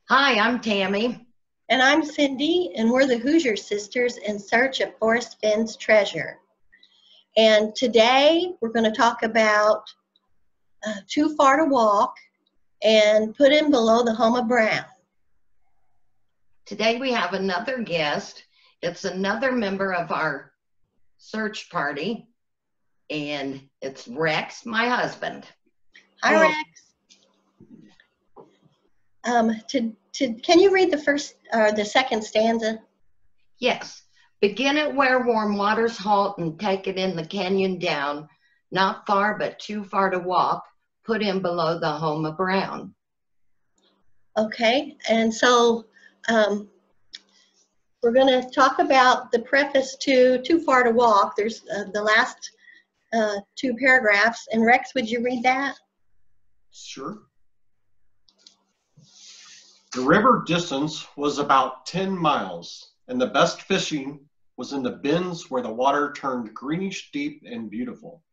Hi, I'm Tammy. And I'm Cindy, and we're the Hoosier sisters in search of Forrest Fenn's treasure. And today we're going to talk about Too Far to Walk and Put Him Below the Home of Brown. Today we have another guest. It's another member of our search party, and it's Rex, my husband. Hi, Rex. Can you read the second stanza? Yes. Begin it where warm waters halt and take it in the canyon down. Not far, but too far to walk. Put him below the home of Brown. Okay, and so we're going to talk about the preface to Too Far to Walk. There's the last two paragraphs. And Rex, would you read that? Sure. The river distance was about 10 miles, and the best fishing was in the bends where the water turned greenish deep and beautiful.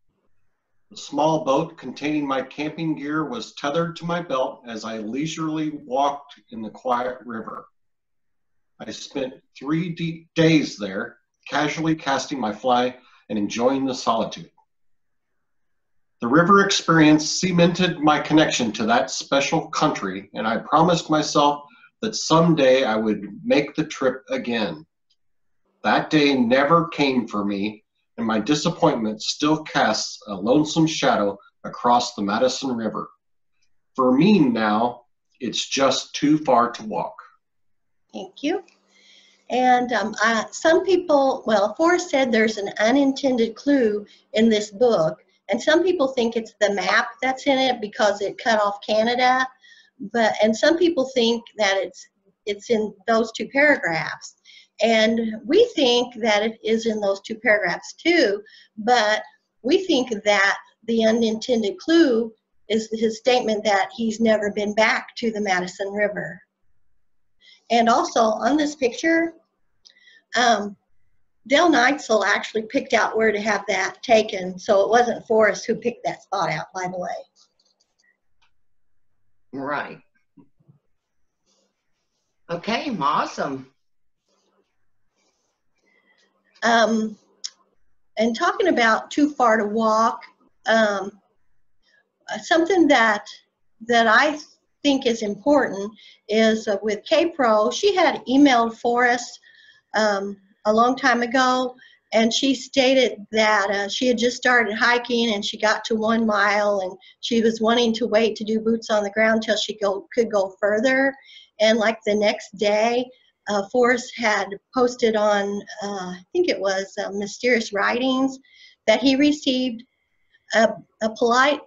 The small boat containing my camping gear was tethered to my belt as I leisurely walked in the quiet river. I spent 3 days there, casually casting my fly and enjoying the solitude. The river experience cemented my connection to that special country, and I promised myself that someday I would make the trip again. That day never came for me, and my disappointment still casts a lonesome shadow across the Madison River. For me now, it's just too far to walk. Thank you. And some people, well, Forrest said there's an unintended clue in this book. And some people think it's the map that's in it because it cut off Canada, and some people think that it's in those two paragraphs. And we think that it is in those two paragraphs too, but we think that the unintended clue is his statement that he's never been back to the Madison River. And also on this picture, Del Neitzel actually picked out where to have that taken, so it wasn't Forrest who picked that spot out, by the way. Right. Okay, awesome. And talking about too far to walk, something that I think is important is with K-Pro, she had emailed Forrest a long time ago, and she stated that she had just started hiking and she got to 1 mile and she was wanting to wait to do boots on the ground till she could go further. And like the next day, Forrest had posted on, I think it was Mysterious Writings, that he received a polite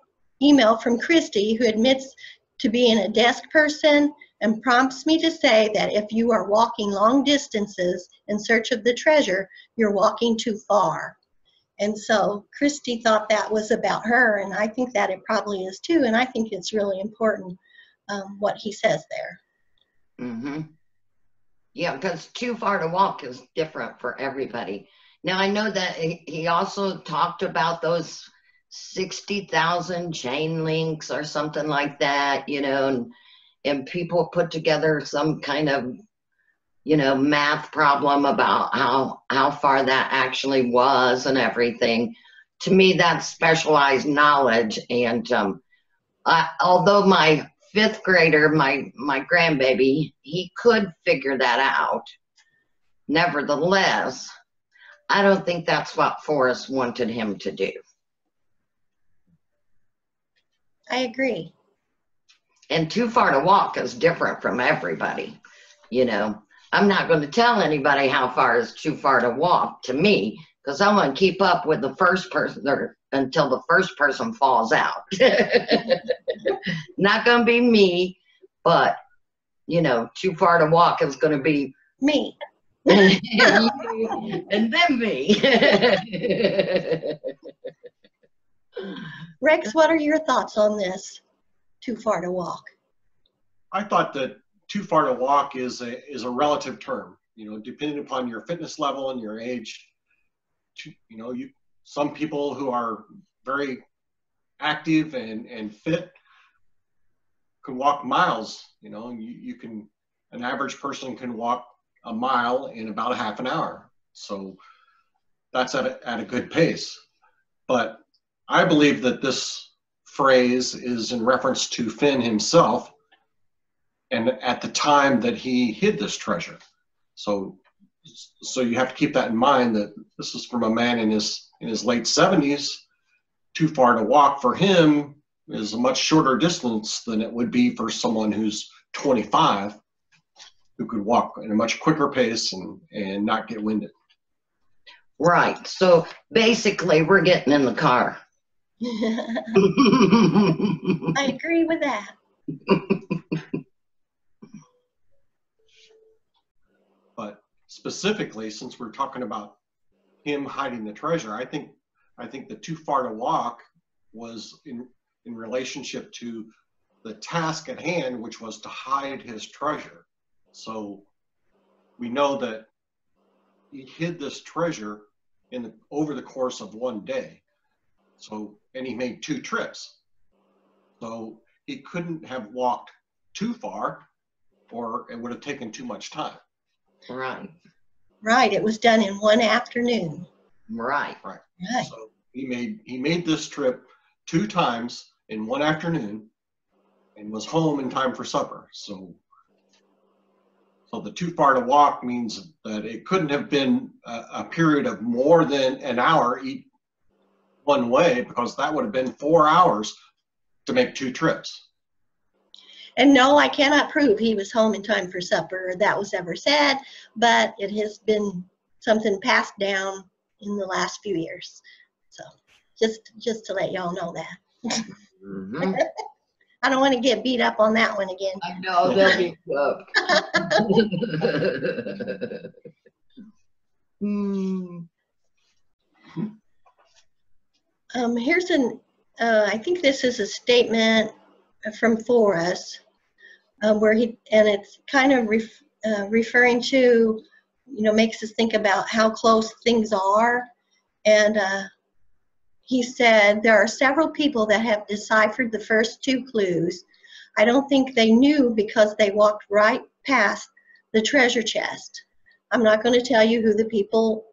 email from Christy, who admits to being a desk person and prompts me to say that if you are walking long distances in search of the treasure, you're walking too far. And so Christy thought that was about her, and I think that it probably is too, and I think it's really important what he says there. Mm-hmm. Yeah, because too far to walk is different for everybody. Now, I know that he also talked about those 60,000 chain links or something like that, and people put together some kind of, math problem about how far that actually was and everything. To me, that's specialized knowledge. And although my 5th grader, my grandbaby, he could figure that out. Nevertheless, I don't think that's what Forrest wanted him to do. I agree. And too far to walk is different from everybody. I'm not going to tell anybody how far is too far to walk to me, because I want to keep up with the first person until the first person falls out. Not going to be me, but, too far to walk is going to be me. And then me. Rex, what are your thoughts on this? Too far to walk. I thought that too far to walk is a relative term, depending upon your fitness level and your age. Some people who are very active and fit could walk miles. You can, an average person can walk a mile in about a half an hour. So that's at a good pace. But I believe that this phrase is in reference to Fenn himself and at the time that he hid this treasure. So you have to keep that in mind, that this is from a man in his late 70s. Too far to walk for him is a much shorter distance than it would be for someone who's 25, who could walk at a much quicker pace and not get winded. Right. So basically, we're getting in the car. I agree with that. But specifically, since we're talking about him hiding the treasure, I think the too far to walk was in relationship to the task at hand, which was to hide his treasure. So we know that he hid this treasure over the course of one day. So, and he made 2 trips. So he couldn't have walked too far, or it would have taken too much time. Right. Right. It was done in one afternoon. Right. Right. Right. So he made this trip 2 times in one afternoon and was home in time for supper. So the too far to walk means that it couldn't have been a period of more than an hour each one way, because that would have been 4 hours to make 2 trips. And no, I cannot prove he was home in time for supper or that was ever said, but it has been something passed down in the last few years. So just to let y'all know that. Mm-hmm. I don't want to get beat up on that one again. I know, they'll be up. Here's I think this is a statement from Forrest, where it's kind of referring to, makes us think about how close things are. And he said, there are several people that have deciphered the first 2 clues. I don't think they knew because they walked right past the treasure chest. I'm not going to tell you who the people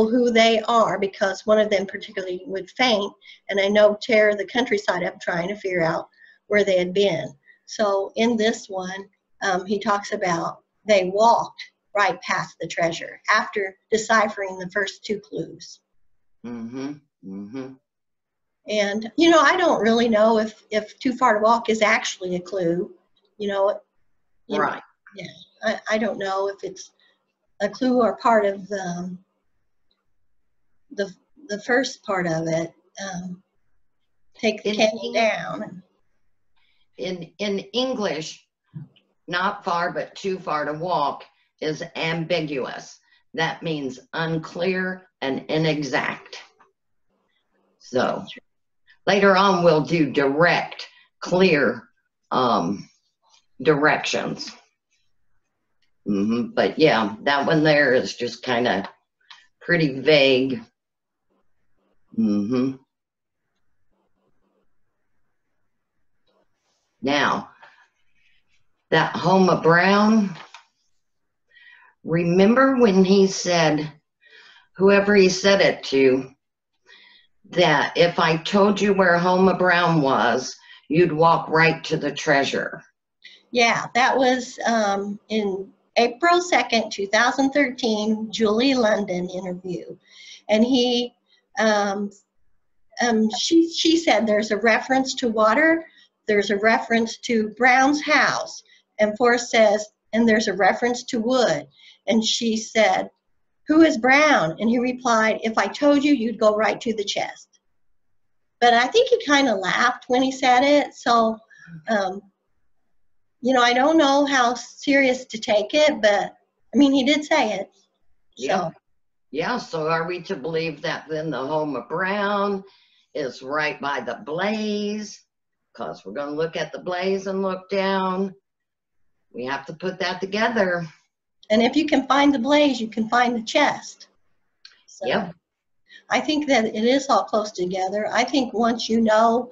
who they are, because one of them particularly would faint, and I know tear the countryside up trying to figure out where they had been. So in this one, he talks about they walked right past the treasure after deciphering the first 2 clues. Mm-hmm. Mm-hmm. And, I don't really know if too far to walk is actually a clue. Right. Yeah, I don't know if it's a clue or part of the first part of it. Take the candle down. In English, not far but too far to walk is ambiguous. That means unclear and inexact. So later on we'll do direct, clear directions. Mm-hmm. But yeah, that one there is just kind of pretty vague. Mm-hmm. Now, that Homer Brown, remember when he said, whoever he said it to, that if I told you where Homer Brown was, you'd walk right to the treasure? Yeah, that was in April 2nd, 2013, Julie London interview. And she said there's a reference to water, there's a reference to Brown's house. And Forrest says, and there's a reference to wood. And she said, who is Brown? And he replied, if I told you, you'd go right to the chest. But I think he kind of laughed when he said it. So, I don't know how serious to take it, but I mean, he did say it. Yeah. Yeah, so are we to believe that then the home of Brown is right by the blaze? Because we're going to look at the blaze and look down. We have to put that together. And if you can find the blaze, you can find the chest. So yep. I think that it is all close together. I think once you know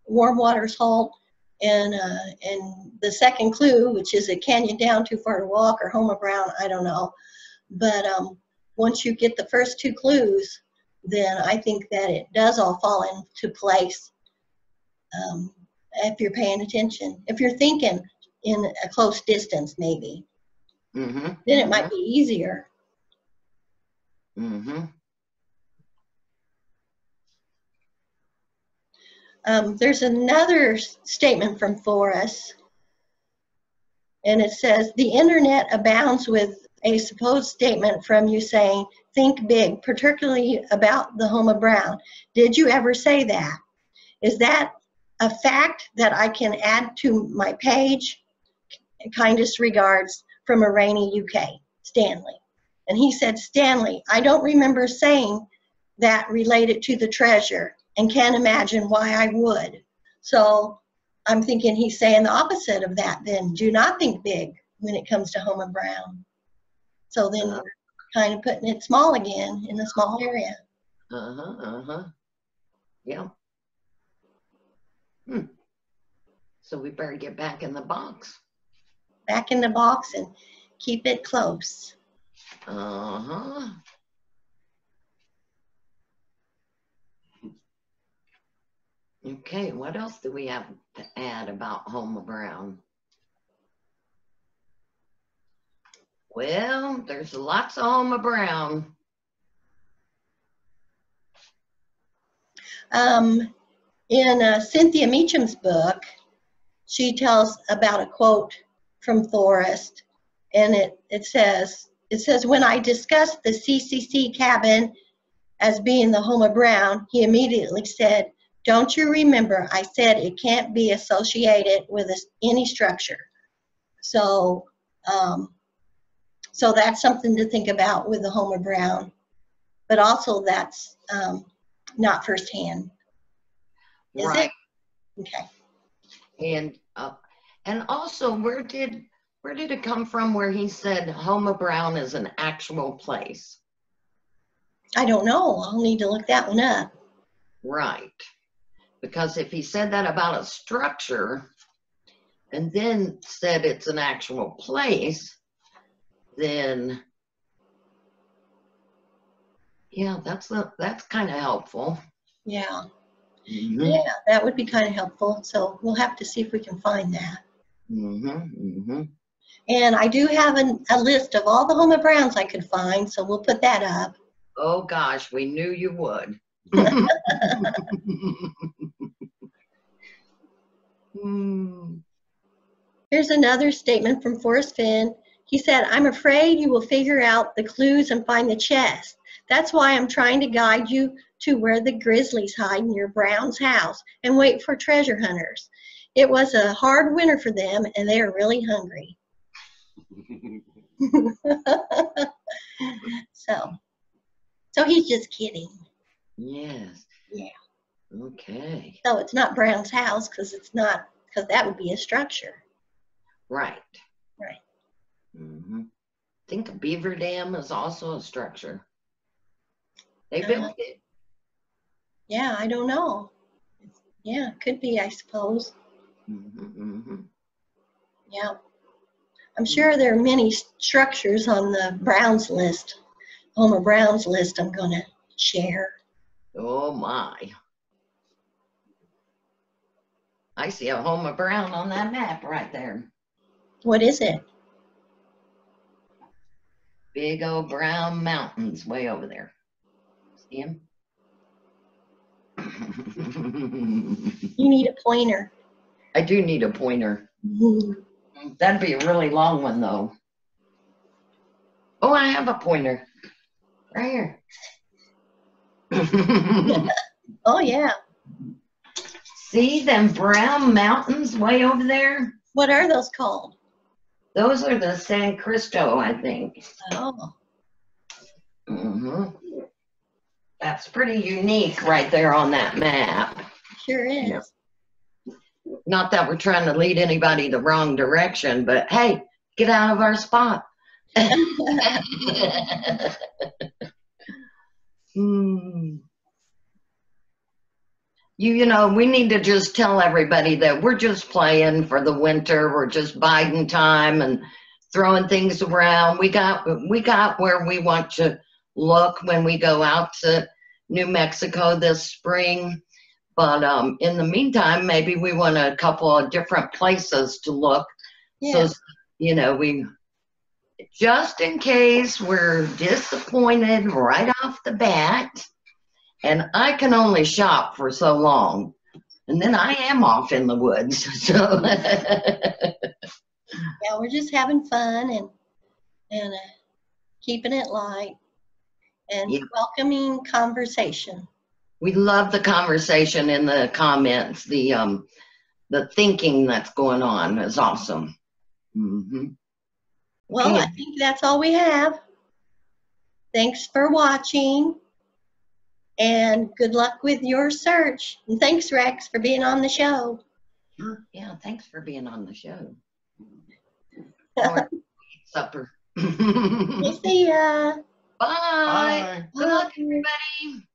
warm water's hold, And the second clue, which is a canyon down, too far to walk, or Homer Brown, I don't know. But once you get the first two clues, then I think that it does all fall into place if you're paying attention. If you're thinking in a close distance, maybe, then it might be easier. There's another statement from Forrest, and it says, the internet abounds with a supposed statement from you saying, think big, particularly about the Homer Brown. Did you ever say that? Is that a fact that I can add to my page? Kindest regards from a rainy UK, Stanley. And he said, Stanley, I don't remember saying that related to the treasure and can't imagine why I would. So I'm thinking he's saying the opposite of that then. Do not think big when it comes to Homer Brown. So then we're kind of putting it small again in a small area. Yeah. So we better get back in the box. Back in the box and keep it close. Okay, what else do we have to add about Homer Brown? Well, there's lots of Homer Brown. In Cynthia Meacham's book, she tells about a quote from Forrest, and it says, when I discussed the CCC cabin as being the Homer Brown, he immediately said, don't you remember I said it can't be associated with any structure. So so that's something to think about with the Homer Brown, but also that's not firsthand. Is right. It? Okay. And also, where did it come from where he said Homer Brown is an actual place? I don't know. I'll need to look that one up. Right. Because if he said that about a structure and then said it's an actual place, then yeah, that's kind of helpful. Yeah. Yeah, that would be kind of helpful. So we'll have to see if we can find that. And I do have a list of all the Homer Browns I could find, so we'll put that up. Oh gosh, we knew you would. Here's another statement from Forrest Fenn. He said, I'm afraid you will figure out the clues and find the chest. That's why I'm trying to guide you to where the grizzlies hide near Brown's house and wait for treasure hunters. It was a hard winter for them, and they are really hungry. So he's just kidding. Yes. Yeah. Okay. So it's not Brown's house because that would be a structure. Right. Right. I think a beaver dam is also a structure. They built it. Yeah, I don't know. Yeah, could be, I suppose. Yeah. I'm sure there are many structures on the Browns list, Homer Brown's list I'm going to share. Oh my. I see a Homer Brown on that map right there. What is it? Big old brown mountains way over there. See him? You need a pointer. I do need a pointer. That'd be a really long one though. Oh, I have a pointer. Right here. Oh yeah. See them brown mountains way over there? What are those called? Those are the San Cristo, I think. Oh. That's pretty unique right there on that map. Sure is. Yeah. Not that we're trying to lead anybody the wrong direction, but hey, get out of our spot. You know, we need to just tell everybody that we're just playing for the winter. We're just biding time and throwing things around. We got where we want to look when we go out to New Mexico this spring. But in the meantime, maybe we want a couple of different places to look. Yeah. So, you know, we just in case we're disappointed right off the bat. And I can only shop for so long. And then I am off in the woods. So Yeah, we're just having fun and keeping it light and yeah, welcoming conversation. we love the conversation in the comments. The thinking that's going on is awesome. Well, Okay. I think that's all we have. Thanks for watching and good luck with your search. And thanks, Rex, for being on the show. Sure. Yeah, thanks for being on the show. Or supper. We'll see ya. Bye. Bye. Good luck, everybody.